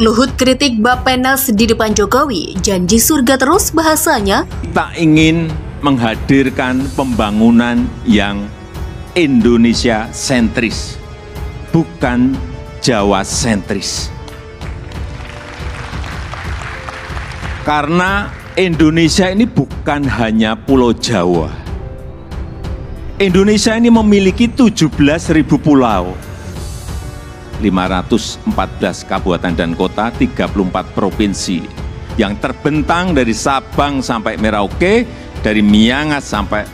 Luhut kritik Bappenas di depan Jokowi, janji surga terus bahasanya. Kita ingin menghadirkan pembangunan yang Indonesia sentris, bukan Jawa sentris. Karena Indonesia ini bukan hanya Pulau Jawa. Indonesia ini memiliki 17.000 pulau, 514 kabupaten dan kota, 34 provinsi yang terbentang dari Sabang sampai Merauke, dari Miangas sampai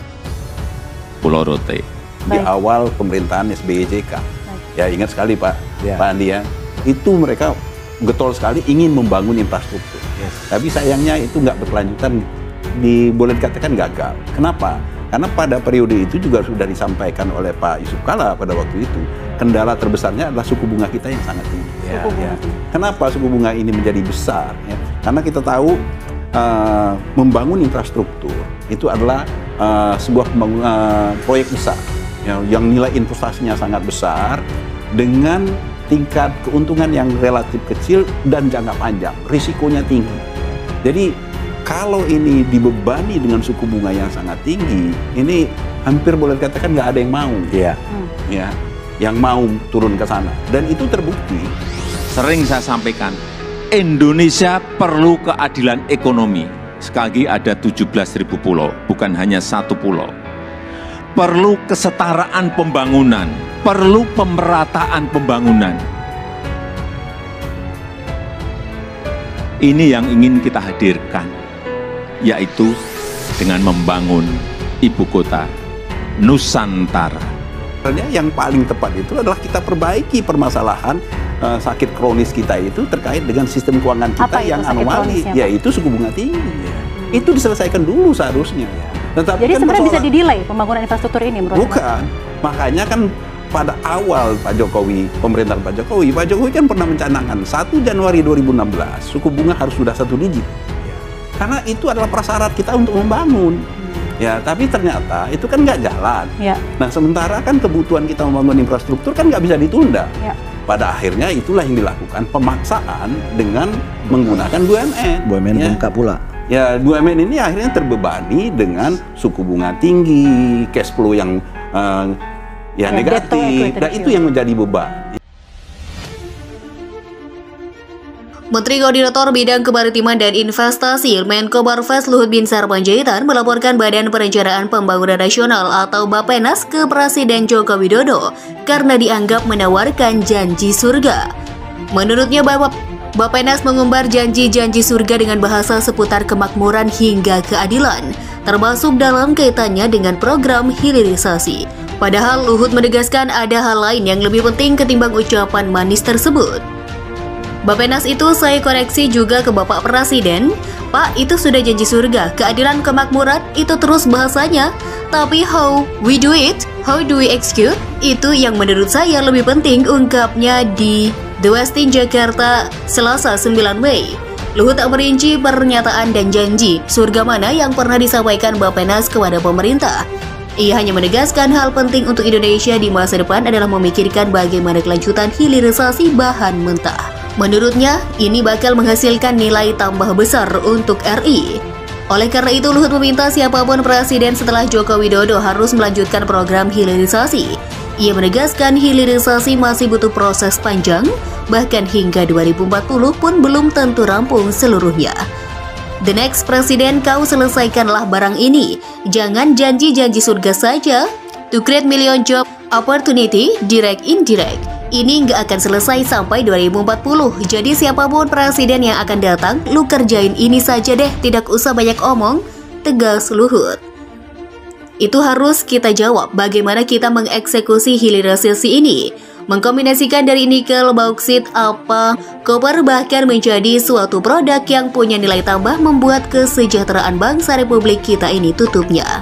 Pulau Rote. Di awal pemerintahan SBY JK, ya ingat sekali Pak Andi ya, itu mereka getol sekali ingin membangun infrastruktur. Tapi sayangnya itu nggak berkelanjutan, boleh dikatakan gagal. Kenapa? Karena pada periode itu juga sudah disampaikan oleh Pak Yusuf Kalla pada waktu itu, kendala terbesarnya adalah suku bunga kita yang sangat tinggi. Kenapa suku bunga ini menjadi besar? Karena kita tahu membangun infrastruktur itu adalah sebuah proyek besar yang nilai investasinya sangat besar dengan tingkat keuntungan yang relatif kecil dan jangka panjang, risikonya tinggi. Jadi kalau ini dibebani dengan suku bunga yang sangat tinggi, ini hampir boleh dikatakan nggak ada yang mau, yang mau turun ke sana. Dan itu terbukti. Sering saya sampaikan, Indonesia perlu keadilan ekonomi. Sekali lagi ada 17.000 pulau, bukan hanya satu pulau. Perlu kesetaraan pembangunan, perlu pemerataan pembangunan. Ini yang ingin kita hadirkan, yaitu dengan membangun ibu kota Nusantara. Yang paling tepat itu adalah kita perbaiki permasalahan sakit kronis kita itu terkait dengan sistem keuangan kita yang anomali, yaitu suku bunga tinggi. Itu diselesaikan dulu seharusnya. Tetapi jadi kan sebenarnya bisa didelay pembangunan infrastruktur ini menurut Bukan, makanya kan pada awal pemerintahan Pak Jokowi kan pernah mencanangkan 1 Januari 2016 suku bunga harus sudah 1 digit. Karena itu adalah prasyarat kita untuk membangun. Ya, tapi ternyata itu kan nggak jalan. Nah, sementara kan kebutuhan kita membangun infrastruktur kan nggak bisa ditunda. Pada akhirnya itulah yang dilakukan, pemaksaan dengan menggunakan BUMN. BUMN bengkak pula. Ya, BUMN ini akhirnya terbebani dengan suku bunga tinggi, cash flow yang negatif, dan itu yang menjadi beban. Menteri Koordinator Bidang Kemaritiman dan Investasi Menko Marves Luhut Binsar Panjaitan melaporkan Badan Perencanaan Pembangunan Nasional atau Bappenas ke Presiden Joko Widodo karena dianggap menawarkan janji surga. Menurutnya Bappenas mengumbar janji-janji surga dengan bahasa seputar kemakmuran hingga keadilan, termasuk dalam kaitannya dengan program hilirisasi. Padahal Luhut menegaskan ada hal lain yang lebih penting ketimbang ucapan manis tersebut. Bappenas itu saya koreksi juga ke Bapak Presiden, Pak itu sudah janji surga, keadilan kemakmuran itu terus bahasanya, tapi how we do it, how do we execute, itu yang menurut saya lebih penting, ungkapnya di The Westin Jakarta Selasa 9 Mei. Luhut tak merinci pernyataan dan janji surga mana yang pernah disampaikan Bappenas kepada pemerintah. Ia hanya menegaskan hal penting untuk Indonesia di masa depan adalah memikirkan bagaimana kelanjutan hilirisasi bahan mentah. Menurutnya, ini bakal menghasilkan nilai tambah besar untuk RI. Oleh karena itu, Luhut meminta siapapun presiden setelah Joko Widodo harus melanjutkan program hilirisasi. Ia menegaskan hilirisasi masih butuh proses panjang, bahkan hingga 2040 pun belum tentu rampung seluruhnya. The next presiden, kau selesaikanlah barang ini. Jangan janji-janji surga saja. To create million job opportunity, direct indirect. Ini nggak akan selesai sampai 2040. Jadi siapapun presiden yang akan datang, lu kerjain ini saja deh, tidak usah banyak omong, tegas Luhut. Itu harus kita jawab bagaimana kita mengeksekusi hilirisasi ini. Mengkombinasikan dari nikel, bauksit, koper bahkan menjadi suatu produk yang punya nilai tambah membuat kesejahteraan bangsa Republik kita ini tutupnya.